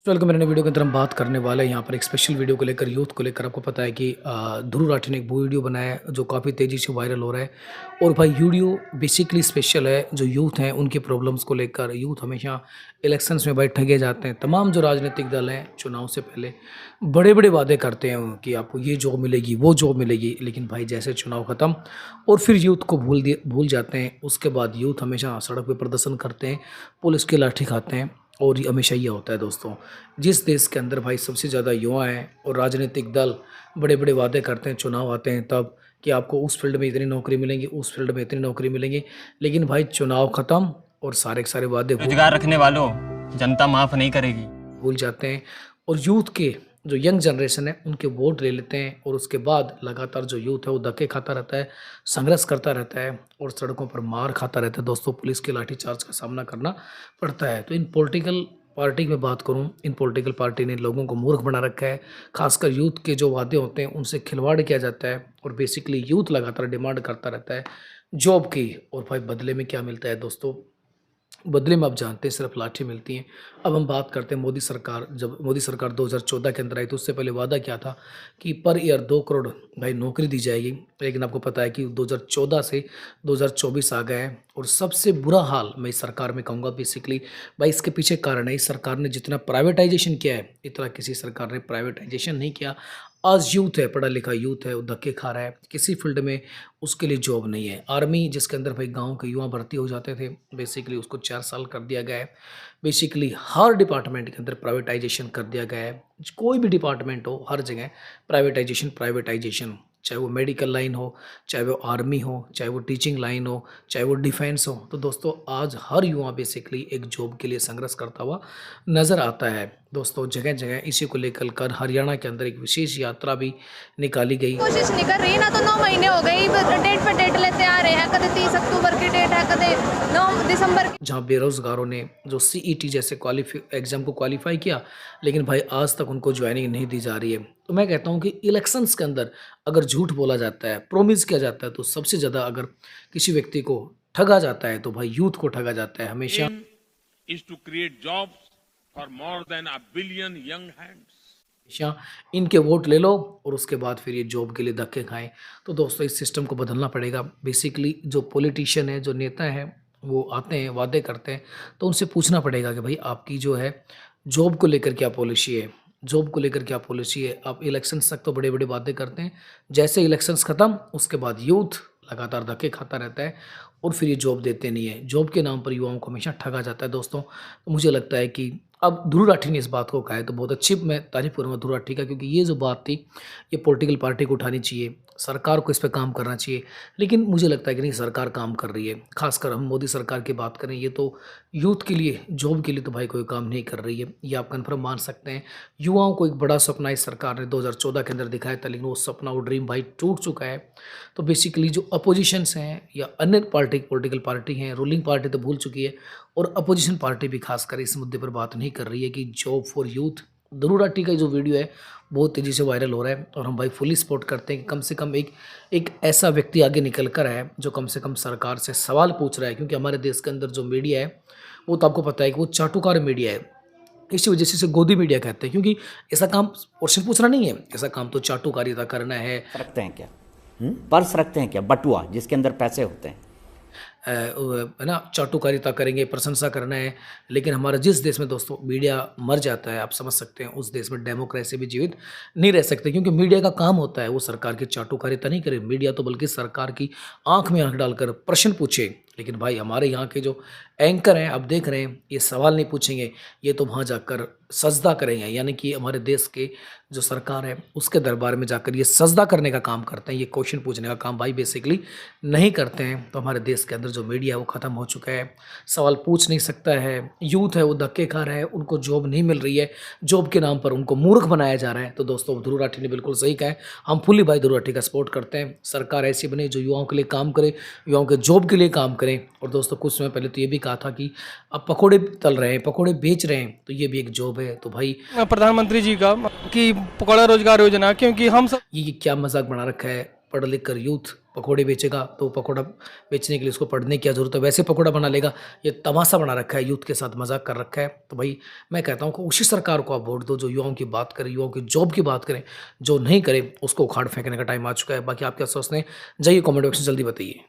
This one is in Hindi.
वेलकम। मैंने वीडियो के अंदर हम बात करने वाले हैं यहाँ पर एक स्पेशल वीडियो को लेकर, यूथ को लेकर। आपको पता है कि ध्रुव राठी ने एक वीडियो बनाया है जो काफ़ी तेज़ी से वायरल हो रहा है। और भाई वीडियो बेसिकली स्पेशल है जो यूथ हैं उनके प्रॉब्लम्स को लेकर। यूथ हमेशा इलेक्शंस में भाई ठगे जाते हैं। तमाम जो राजनीतिक दल हैं चुनाव से पहले बड़े बड़े वादे करते हैं कि आपको ये जॉब मिलेगी, वो जॉब मिलेगी, लेकिन भाई जैसे चुनाव ख़त्म और फिर यूथ को भूल जाते हैं। उसके बाद यूथ हमेशा सड़क पर प्रदर्शन करते हैं, पुलिस की लाठी खाते हैं। और ये हमेशा ये होता है दोस्तों, जिस देश के अंदर भाई सबसे ज़्यादा युवा हैं और राजनीतिक दल बड़े बड़े वादे करते हैं, चुनाव आते हैं तब कि आपको उस फील्ड में इतनी नौकरी मिलेंगी, उस फील्ड में इतनी नौकरी मिलेंगी, लेकिन भाई चुनाव ख़त्म और सारे के सारे वादे रोजगार रखने वालों, जनता माफ नहीं करेगी। भूल जाते हैं। और यूथ के जो यंग जनरेशन है उनके वोट ले लेते हैं और उसके बाद लगातार जो यूथ है वो धक्के खाता रहता है, संघर्ष करता रहता है और सड़कों पर मार खाता रहता है दोस्तों। पुलिस के लाठीचार्ज का सामना करना पड़ता है। तो इन पॉलिटिकल पार्टी की मैं बात करूं, इन पॉलिटिकल पार्टी ने लोगों को मूर्ख बना रखा है। खासकर यूथ के जो वादे होते हैं उनसे खिलवाड़ किया जाता है और बेसिकली यूथ लगातार डिमांड करता रहता है जॉब की। और भाई बदले में क्या मिलता है दोस्तों? बदले में आप जानते हैं सिर्फ लाठी मिलती हैं। अब हम बात करते हैं मोदी सरकार। जब मोदी सरकार 2014 के अंदर आई तो उससे पहले वादा क्या था कि पर ईयर 2 करोड़ भाई नौकरी दी जाएगी। लेकिन आपको पता है कि 2014 से 2024 आ गया है और सबसे बुरा हाल मैं इस सरकार में कहूँगा बेसिकली भाई इसके पीछे कारण है, इस सरकार ने जितना प्राइवेटाइजेशन किया है इतना किसी सरकार ने प्राइवेटाइजेशन नहीं किया। आज यूथ है, पढ़ा लिखा यूथ है, वो धक्के खा रहा है, किसी फील्ड में उसके लिए जॉब नहीं है। आर्मी जिसके अंदर भाई गांव के युवा भर्ती हो जाते थे, बेसिकली उसको 4 साल कर दिया गया है। बेसिकली हर डिपार्टमेंट के अंदर प्राइवेटाइजेशन कर दिया गया है। कोई भी डिपार्टमेंट हो, हर जगह प्राइवेटाइजेशन प्राइवेटाइजेशन, चाहे वो मेडिकल लाइन हो, चाहे वो आर्मी हो, चाहे वो टीचिंग लाइन हो, चाहे वो डिफेंस हो। तो दोस्तों आज हर युवा बेसिकली एक जॉब के लिए संघर्ष करता हुआ नज़र आता है दोस्तों। जगह जगह इसी को लेकर कर हरियाणा के अंदर एक विशेष यात्रा भी निकाली गई। कोशिश नहीं कर रही ना, तो 9 महीने हो गए डेट पर डेट लेते आ रहे हैं। कदे 30 अक्टूबर की डेट है, कदे 9 दिसंबर की। जहाँ बेरोजगारों ने जो सीईटी जैसे एग्जाम को क्वालिफाई किया, लेकिन भाई आज तक उनको ज्वाइनिंग नहीं दी जा रही है। तो मैं कहता हूँ कि इलेक्शंस के अंदर अगर झूठ बोला जाता है, प्रोमिस किया जाता है, तो सबसे ज़्यादा अगर किसी व्यक्ति को ठगा जाता है तो भाई यूथ को ठगा जाता है हमेशा। is to create jobs for more than a billion young hands. हमेशा इनके वोट ले लो और उसके बाद फिर ये जॉब के लिए धक्के खाएं। तो दोस्तों इस सिस्टम को बदलना पड़ेगा। बेसिकली जो पॉलिटिशियन है, जो नेता है, वो आते हैं वादे करते हैं, तो उनसे पूछना पड़ेगा कि भाई आपकी जो है जॉब को लेकर क्या पॉलिसी है, जॉब को लेकर क्या पॉलिसी है। आप इलेक्शंस तक तो बड़े बड़े वादे करते हैं, जैसे इलेक्शंस ख़त्म उसके बाद यूथ लगातार धक्के खाता रहता है और फिर ये जॉब देते नहीं है। जॉब के नाम पर युवाओं को हमेशा ठगा जाता है दोस्तों। तो मुझे लगता है कि अब ध्रुव राठी ने इस बात को कहा है तो बहुत अच्छी मैं तारीफ करूँगा ध्रुव राठी का, क्योंकि ये जो बात थी ये पॉलिटिकल पार्टी को उठानी चाहिए, सरकार को इस पर काम करना चाहिए। लेकिन मुझे लगता है कि नहीं, सरकार काम कर रही है। खासकर हम मोदी सरकार की बात करें, ये तो यूथ के लिए, जॉब के लिए तो भाई कोई काम नहीं कर रही है, ये आप कन्फर्म मान सकते हैं। युवाओं को एक बड़ा सपना इस सरकार ने 2014 के अंदर दिखाया था, लेकिन वो सपना, वो ड्रीम भाई टूट चुका है। तो बेसिकली जो अपोजिशंस हैं या अन्य पॉलिटिकल पार्टी हैं, रूलिंग पार्टी तो भूल चुकी है और अपोजिशन पार्टी भी खासकर इस मुद्दे पर बात नहीं कर रही है कि job for youth. Dhruv Rathee का जो वीडियो है बहुत तेज़ी से वायरल हो रहा है और हम भाई फुली सपोर्ट करते हैं कि कम से कम एक ऐसा व्यक्ति आगे निकल कर है जो कम से कम सरकार से सवाल पूछ रहा है। क्योंकि हमारे देश के अंदर जो मीडिया है वो तो आपको पता है कि वो चाटुकार मीडिया है। इसी वजह से इसे गोदी मीडिया कहते हैं, क्योंकि ऐसा काम क्वेश्चन पूछना नहीं है, ऐसा काम तो चाटुकारिता करना है। रखते हैं क्या? पर्स रखते हैं क्या? बटुआ जिसके अंदर पैसे होते हैं, है ना, चाटुकारिता करेंगे, प्रशंसा करना है। लेकिन हमारा जिस देश में दोस्तों मीडिया मर जाता है, आप समझ सकते हैं उस देश में डेमोक्रेसी भी जीवित नहीं रह सकते। क्योंकि मीडिया का काम होता है वो सरकार की चाटुकारिता नहीं करे, मीडिया तो बल्कि सरकार की आंख में आंख डालकर प्रश्न पूछे। लेकिन भाई हमारे यहाँ के जो एंकर हैं, आप देख रहे हैं, ये सवाल नहीं पूछेंगे, ये तो वहाँ जाकर सजदा करेंगे। यानी कि हमारे देश के जो सरकार है उसके दरबार में जाकर ये सजदा करने का काम करते हैं, ये क्वेश्चन पूछने का काम भाई बेसिकली नहीं करते हैं। तो हमारे देश के अंदर जो मीडिया है वो ख़त्म हो चुका है, सवाल पूछ नहीं सकता है। यूथ है वो धक्के खा रहा है, उनको जॉब नहीं मिल रही है, जॉब के नाम पर उनको मूर्ख बनाया जा रहा है। तो दोस्तों ध्रुव राठी ने बिल्कुल सही कहा है, हम फुली भाई ध्रुव राठी का सपोर्ट करते हैं। सरकार ऐसी बने जो युवाओं के लिए काम करे, युवाओं के जॉब के लिए काम करें। और दोस्तों कुछ समय पहले तो ये भी कहा था कि अब पकौड़े तल रहे हैं, पकौड़े बेच रहे हैं, तो ये भी एक जॉब है। तो भाई प्रधानमंत्री जी का कि पकौड़ा रोजगार योजना, क्योंकि हम सब ये क्या मजाक बना रखा है। पढ़ लिख कर यूथ पकौड़े बेचेगा तो पकौड़ा बेचने के लिए उसको पढ़ने की क्या ज़रूरत है, वैसे पकौड़ा बना लेगा। ये तमाशा बना रखा है, यूथ के साथ मजाक कर रखा है। तो भाई मैं कहता हूँ कि उसी सरकार को आप वोट दो जो युवाओं की बात करे, युवाओं की जॉब की बात करें। जो नहीं करे उसको उखाड़ फेंकने का टाइम आ चुका है। बाकी आप क्या सोचते हैं, जाइए कमेंट बॉक्स में जल्दी बताइए।